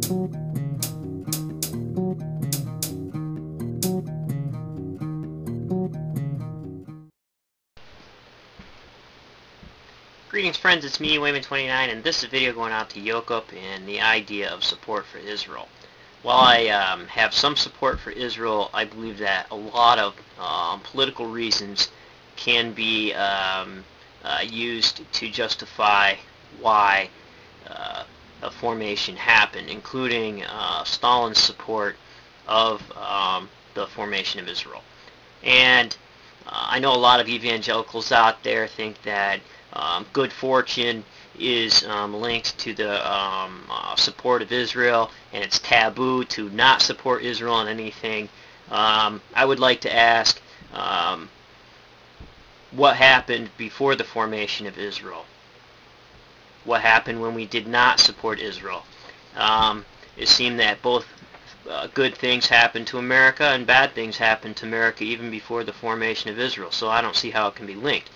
Greetings friends, it's me, Wayman29, and this is a video going out to Jacob and the idea of support for Israel. While I have some support for Israel, I believe that a lot of political reasons can be used to justify why a formation happened, including Stalin's support of the formation of Israel. And I know a lot of evangelicals out there think that good fortune is linked to the support of Israel, and it's taboo to not support Israel in anything. I would like to ask what happened before the formation of Israel? What happened when we did not support Israel? It seemed that both good things happened to America and bad things happened to America even before the formation of Israel, so I don't see how it can be linked.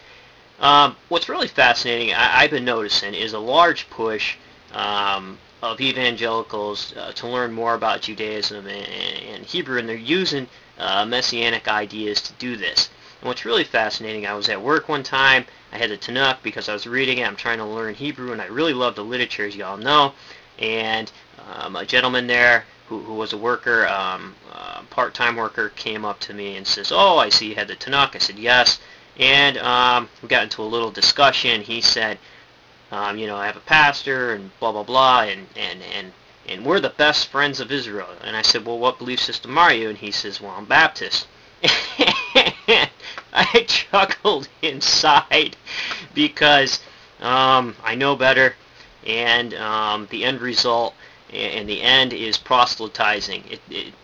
What's really fascinating, I've been noticing, is a large push of evangelicals to learn more about Judaism and Hebrew, and they're using messianic ideas to do this. And what's really fascinating, I was at work one time, I had the Tanakh because I was reading it, I'm trying to learn Hebrew, and I really love the literature, as you all know, and a gentleman there who was a worker, part-time worker, came up to me and says, "Oh, I see you had the Tanakh." I said, "Yes." And we got into a little discussion. He said, you know, I have a pastor and blah, blah, blah, and we're the best friends of Israel. And I said, well, what belief system are you? And he says, well, I'm Baptist. I chuckled inside because I know better, and the end result and the end is proselytizing.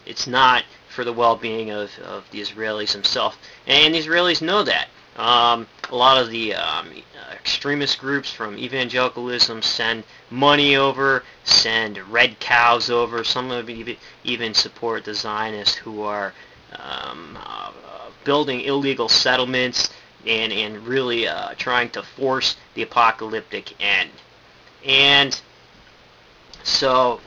It's not for the well-being of the Israelis themselves, and the Israelis know that. A lot of the extremist groups from evangelicalism send money over, send red cows over. Some of them even support the Zionists who are building illegal settlements and really trying to force the apocalyptic end. And so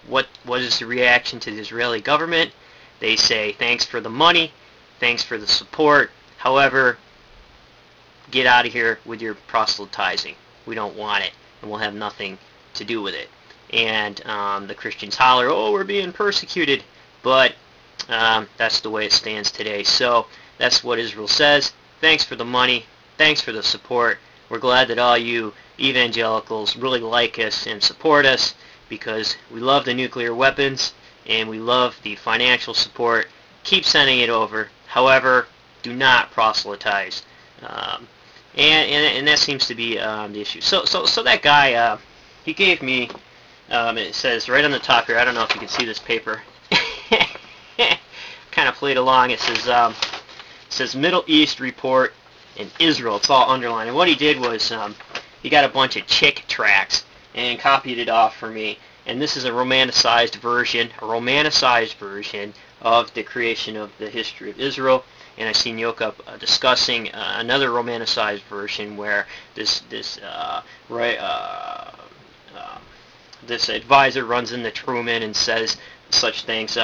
what is the reaction to the Israeli government? They say, thanks for the money, thanks for the support, however, get out of here with your proselytizing. We don't want it, and we'll have nothing to do with it. And the Christians holler, oh, we're being persecuted, but that's the way it stands today. So that's what Israel says. Thanks for the money, thanks for the support. We're glad that all you evangelicals really like us and support us, because we love the nuclear weapons and we love the financial support. Keep sending it over. However, do not proselytize. And that seems to be the issue. So that guy, he gave me, it says right on the top here, I don't know if you can see this paper, kind of played along, it says Middle East Report in Israel, it's all underlined. And what he did was, he got a bunch of chick tracts and copied it off for me. And this is a romanticized version of the creation of the history of Israel. And I've seen Jacob discussing another romanticized version where this advisor runs into Truman and says such things.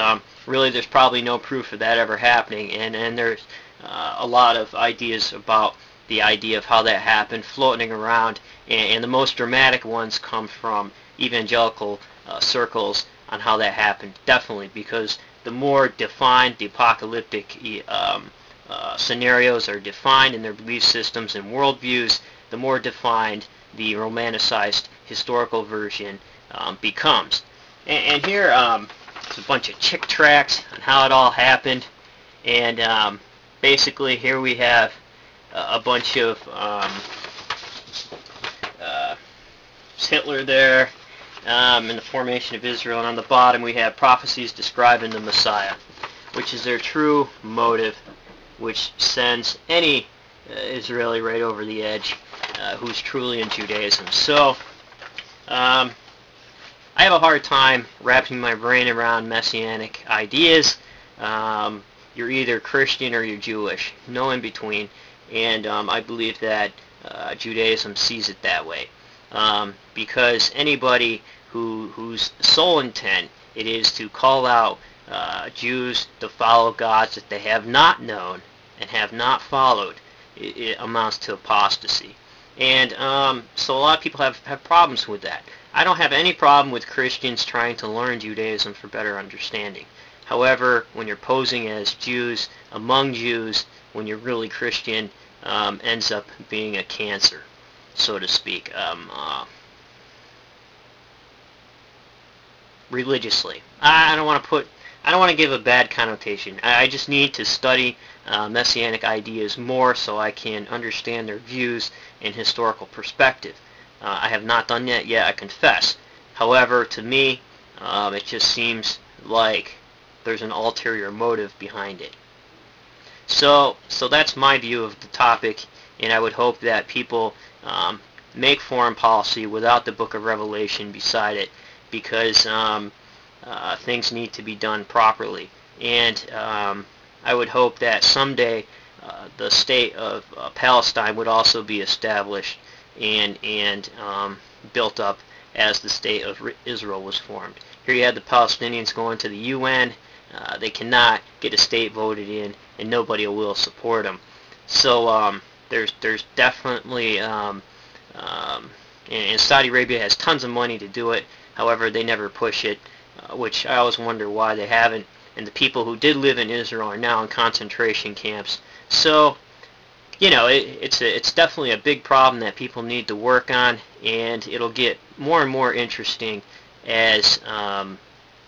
Really, there's probably no proof of that ever happening, and there's a lot of ideas about the idea of how that happened floating around, and the most dramatic ones come from evangelical circles on how that happened, definitely, because the more defined the apocalyptic scenarios are defined in their belief systems and worldviews, the more defined the romanticized historical version becomes. And here, it's a bunch of chick tracts on how it all happened, and basically here we have a bunch of Hitler there, in the formation of Israel, and on the bottom we have prophecies describing the Messiah, which is their true motive, which sends any Israeli right over the edge who's truly in Judaism. So I have a hard time wrapping my brain around messianic ideas. You're either Christian or you're Jewish, no in between, and I believe that Judaism sees it that way. because anybody whose sole intent it is to call out Jews to follow gods that they have not known and have not followed, it amounts to apostasy. And so a lot of people have problems with that. I don't have any problem with Christians trying to learn Judaism for better understanding. However, when you're posing as Jews among Jews, when you're really Christian, ends up being a cancer, so to speak, religiously. I don't want to give a bad connotation. I just need to study Messianic ideas more so I can understand their views in historical perspective. I have not done that yet, I confess. However, to me, it just seems like there's an ulterior motive behind it. So that's my view of the topic, and I would hope that people make foreign policy without the book of Revelation beside it, because things need to be done properly. And I would hope that someday the state of Palestine would also be established and built up as the state of Israel was formed. Here you have the Palestinians going to the UN. They cannot get a state voted in, and nobody will support them. So there's definitely, and Saudi Arabia has tons of money to do it. However, they never push it, which I always wonder why they haven't. And the people who did live in Israel are now in concentration camps. So, you know, it's definitely a big problem that people need to work on, and it'll get more and more interesting as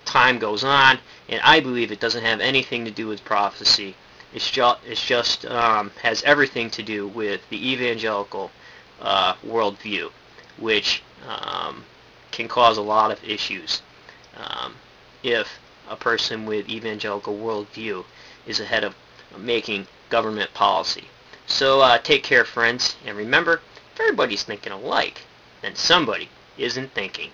time goes on. And I believe it doesn't have anything to do with prophecy. It's just has everything to do with the evangelical worldview, which can cause a lot of issues if a person with evangelical worldview is ahead of making government policy. So take care, friends, and remember, if everybody's thinking alike, then somebody isn't thinking.